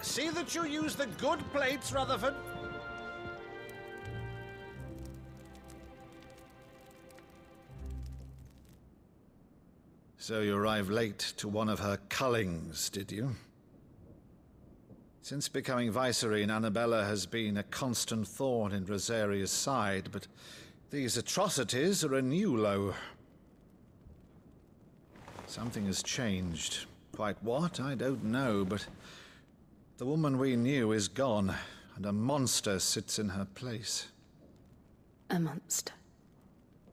See that you use the good plates, Rutherford. So you arrived late to one of her cullings, did you? Since becoming Vicereine, Annabella has been a constant thorn in Rosaria's side, but these atrocities are a new low. Something has changed. Quite what, I don't know, but the woman we knew is gone, and a monster sits in her place. A monster?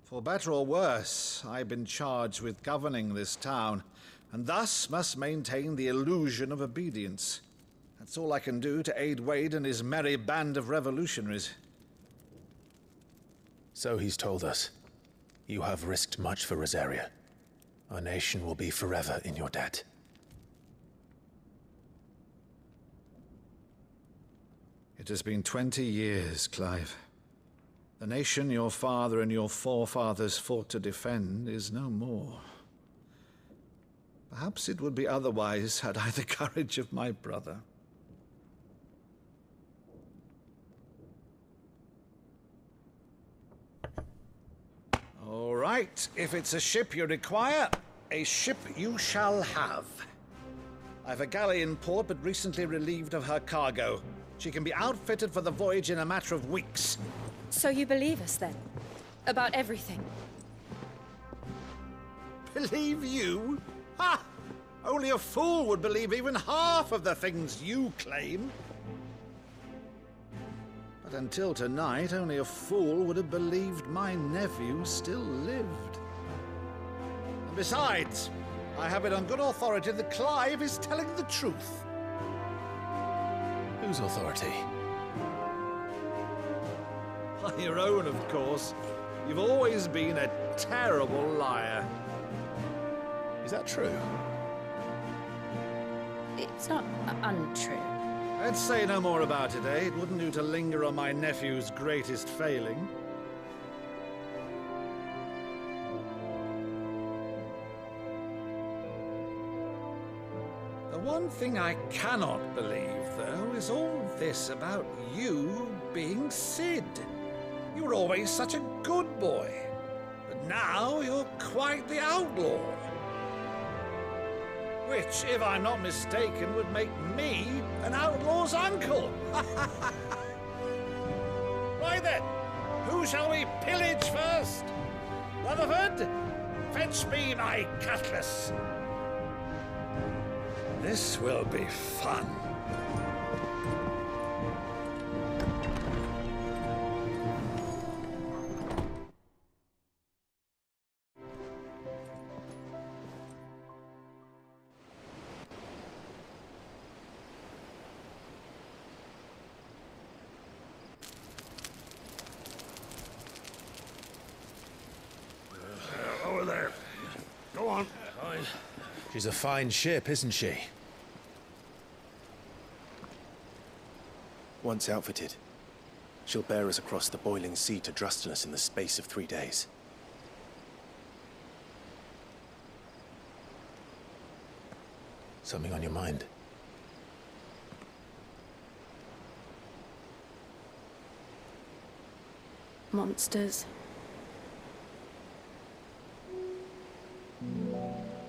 For better or worse, I've been charged with governing this town, and thus must maintain the illusion of obedience. That's all I can do to aid Wade and his merry band of revolutionaries. So he's told us. You have risked much for Rosaria. Our nation will be forever in your debt. It has been 20 years, Clive. The nation your father and your forefathers fought to defend is no more. Perhaps it would be otherwise had I the courage of my brother. All right, if it's a ship you require, a ship you shall have. I've a galley in port, but recently relieved of her cargo. She can be outfitted for the voyage in a matter of weeks. So you believe us, then? About everything? Believe you? Ha! Only a fool would believe even half of the things you claim. But until tonight, only a fool would have believed my nephew still lived. And besides, I have it on good authority that Clive is telling the truth. Whose authority? On your own, of course. You've always been a terrible liar. Is that true? It's not untrue. Let's say no more about it, eh? It wouldn't do to linger on my nephew's greatest failing. The one thing I cannot believe, though, is all this about you being Sid. You were always such a good boy, but now you're quite the outlaw. Which, if I'm not mistaken, would make me an outlaw's uncle. Right then, who shall we pillage first? Rutherford, fetch me my cutlass. This will be fun. Over there. Go on. She's a fine ship, isn't she? Once outfitted, she'll bear us across the boiling sea to Drustinus in the space of 3 days. Something on your mind? Monsters.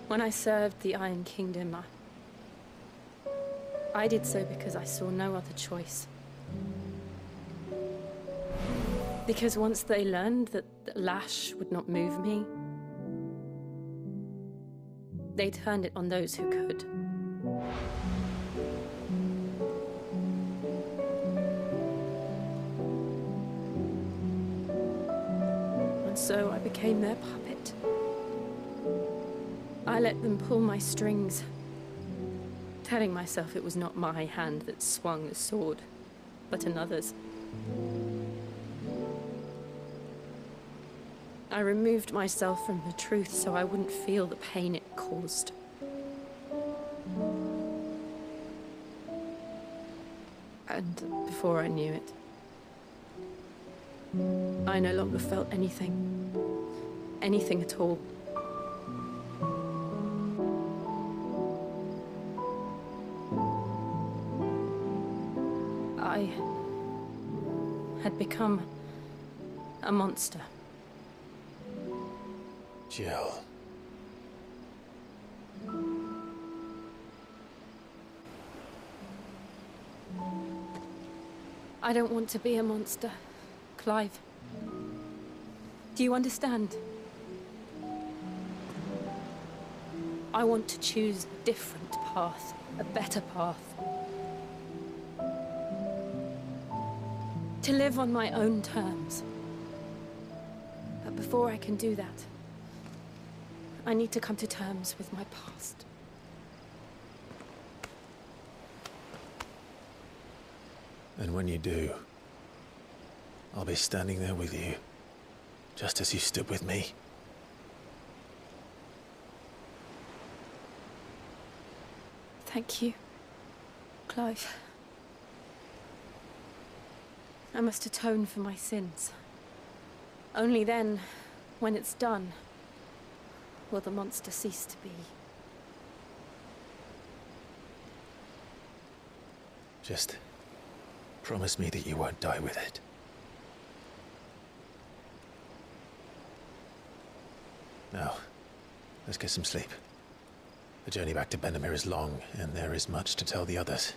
When I served the Iron Kingdom, I did so because I saw no other choice. Because once they learned that the lash would not move me, they turned it on those who could. And so I became their puppet. I let them pull my strings, telling myself it was not my hand that swung the sword, but another's. I removed myself from the truth so I wouldn't feel the pain it caused. And before I knew it, I no longer felt anything. Anything at all. I had become a monster. Jill. I don't want to be a monster, Clive. Do you understand? I want to choose a different path, a better path. To live on my own terms. But before I can do that, I need to come to terms with my past. And when you do, I'll be standing there with you, just as you stood with me. Thank you, Clive. I must atone for my sins. Only then, when it's done, will the monster cease to be. Just promise me that you won't die with it. Now, let's get some sleep. The journey back to Benamir is long, and there is much to tell the others.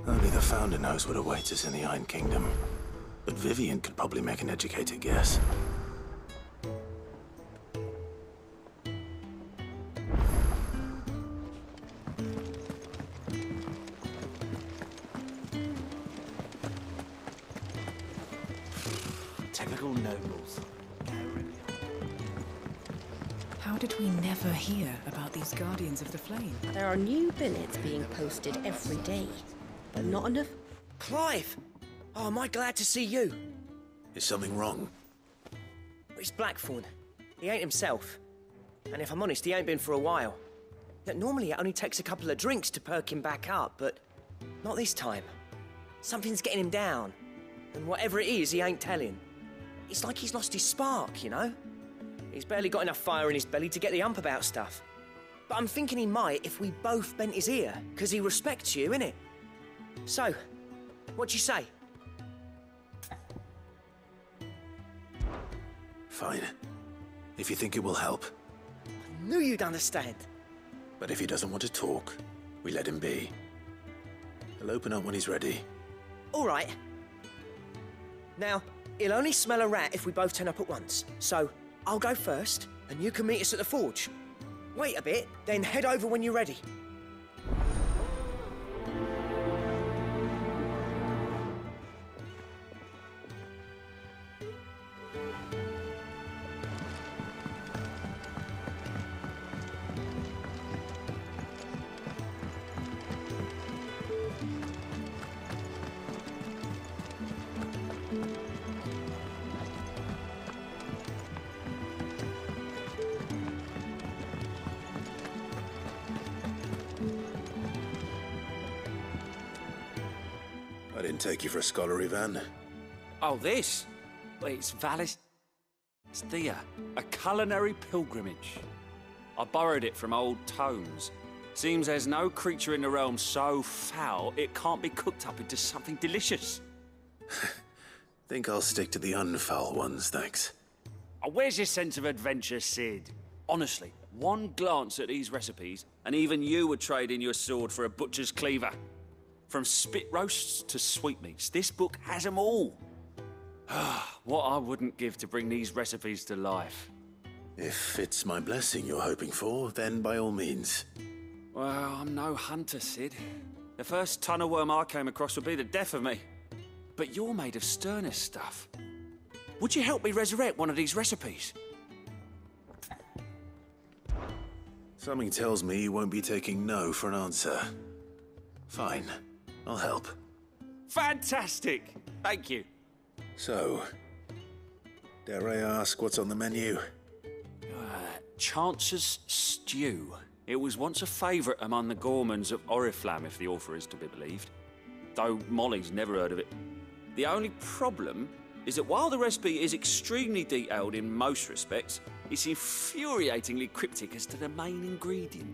Only the Founder knows what awaits us in the Iron Kingdom. But Vivian could probably make an educated guess. Typical nobles. How did we never hear about these Guardians of the Flame? There are new billets being posted every day, but not enough. Clive! Oh, am I glad to see you? Is something wrong? It's Blackthorn. He ain't himself. And if I'm honest, he ain't been for a while. Yet normally it only takes a couple of drinks to perk him back up, but not this time. Something's getting him down. And whatever it is, he ain't telling. It's like he's lost his spark, you know? He's barely got enough fire in his belly to get the ump about stuff. But I'm thinking he might if we both bent his ear, because he respects you, innit? So, what'd you say? Fine. If you think it will help. I knew you'd understand. But if he doesn't want to talk, we let him be. He'll open up when he's ready. All right. Now, he'll only smell a rat if we both turn up at once. So, I'll go first, and you can meet us at the forge. Wait a bit, then head over when you're ready. I didn't take you for a scholar, Ivan. Oh, this? Well, it's Valisthea, a culinary pilgrimage. I borrowed it from old tomes. Seems there's no creature in the realm so foul it can't be cooked up into something delicious. Think I'll stick to the unfoul ones, thanks. Oh, where's your sense of adventure, Sid? Honestly, one glance at these recipes, and even you would trade in your sword for a butcher's cleaver. From spit roasts to sweetmeats, this book has them all. What I wouldn't give to bring these recipes to life. If it's my blessing you're hoping for, then by all means. Well, I'm no hunter, Sid. The first tunnel worm I came across would be the death of me. But you're made of sterner stuff. Would you help me resurrect one of these recipes? Something tells me you won't be taking no for an answer. Fine, I'll help. Fantastic! Thank you. So, dare I ask what's on the menu? Chance's Stew. It was once a favourite among the gourmands of Oriflamme, if the author is to be believed. Though Molly's never heard of it. The only problem is that while the recipe is extremely detailed in most respects, it's infuriatingly cryptic as to the main ingredient.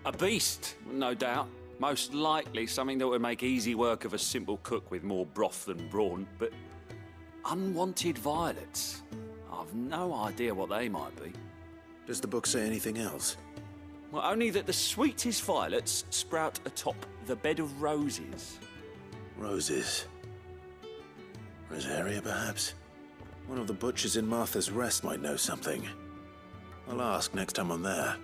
A beast, no doubt. Most likely something that would make easy work of a simple cook with more broth than brawn, but unwanted violets. I've no idea what they might be. Does the book say anything else? Well, only that the sweetest violets sprout atop the bed of roses. Roses. Rosaria, perhaps? One of the butchers in Martha's Rest might know something. I'll ask next time I'm there.